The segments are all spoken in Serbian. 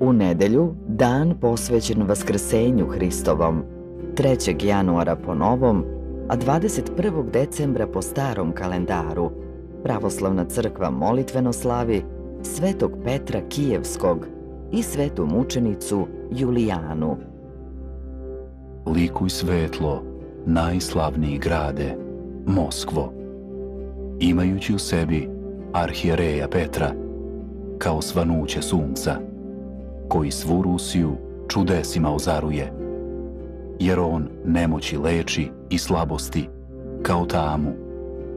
U nedelju, dan posvećen Vaskrsenju Hristovom, 3. januara po novom, a 21. decembra po starom kalendaru, Pravoslavna crkva molitveno slavi Svetog Petra Kijevskog i svetu mučenicu Julijanu. Likuj svetlo, najslavniji grade, Moskvo, imajući u sebi arhijereja Petra, kao svanuće sunca, koji svu Rusiju čudesima ozaruje, jer on nemoći leči i slabosti, kao tamu,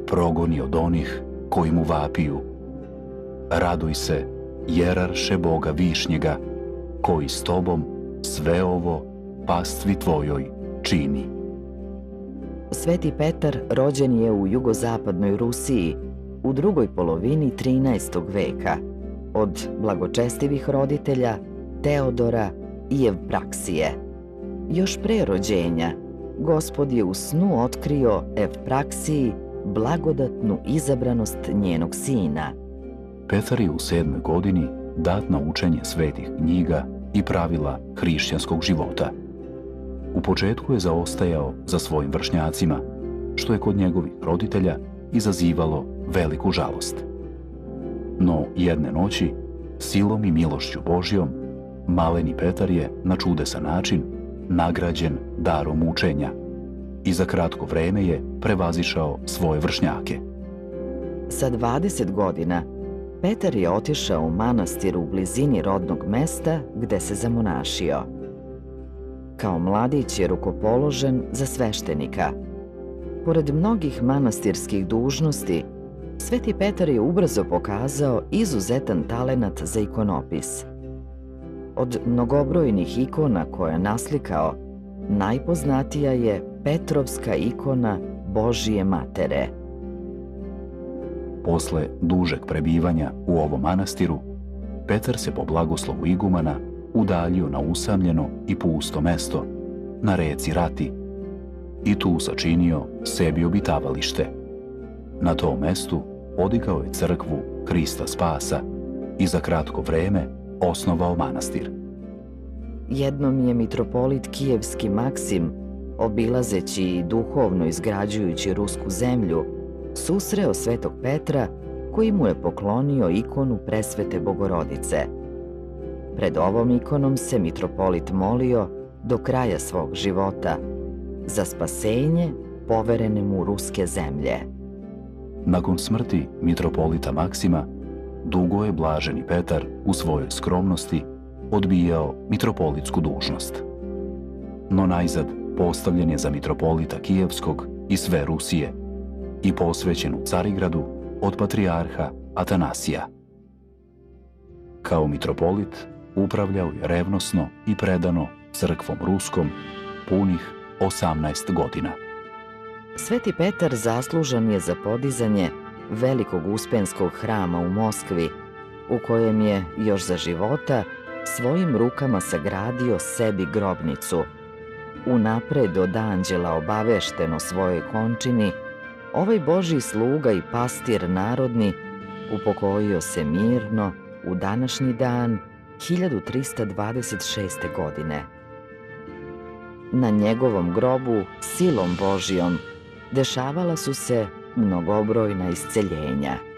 progoni od onih koji mu vapiju. Raduj se, jerarše Boga Višnjega, koji s tobom sve ovo pastvi tvojoj čini. Sveti Petar rođen je u jugozapadnoj Rusiji u drugoj polovini 13. veka od blagočestivih roditelja Teodora i Evpraksije. Još pre rođenja, Gospod je u snu otkrio Evpraksiji blagodatnu izabranost njenog sina. Petar je u 7. godini dat na učenje svetih knjiga i pravila hrišćanskog života. U početku je zaostajao za svojim vršnjacima, što je kod njegovih roditelja izazivalo veliku žalost. No jedne noći, silom i milošću Božjom, maleni Petar je na čudesan način nagrađen darom učenja i za kratko vreme je prevazišao svoje vršnjake. Sa 20 godina, Petar je otišao u manastir u blizini rodnog mesta gde se zamonašio. Kao mladić je rukopoložen za sveštenika. Pored mnogih manastirskih dužnosti, Sveti Petar je ubrzo pokazao izuzetan talenat za ikonopis. Od mnogobrojnih ikona koje je naslikao, najpoznatija je Petrovska ikona Božije Matere. Posle dužeg prebivanja u ovom manastiru, Petar se po blagoslovu igumana udaljio na usamljeno i pusto mesto, na reci Rati, i tu sačinio sebi obitavalište. Na tom mestu podigao je crkvu Hrista Spasa i za kratko vreme osnovao manastir. Jednom je mitropolit Kijevski Maksim, obilazeći i duhovno izgrađujući rusku zemlju, susreo Svetog Petra, koji mu je poklonio ikonu Presvete Bogorodice. Pred ovom ikonom se mitropolit molio do kraja svog života za spasenje poverene mu ruske zemlje. Nakon smrti mitropolita Maksima, dugo je blaženi Petar u svojoj skromnosti odbijao mitropolitsku dužnost. No najzad postavljen je za mitropolita Kijevskog i sve Rusije i posvećen u Carigradu od patrijarha Atanasija. Kao mitropolit upravljao je revnosno i predano crkvom ruskom punih 18 godina. Sveti Petar zaslužan je za podizanje velikog Uspenskog hrama u Moskvi, u kojem je još za života svojim rukama sagradio sebi grobnicu. Unapred od anđela obavešten o svojoj končini, ovaj Božji sluga i pastir narodni upokojio se mirno u današnji dan 1326. godine. Na njegovom grobu, silom Božjom, dešavala su se mnogobrojna isceljenja.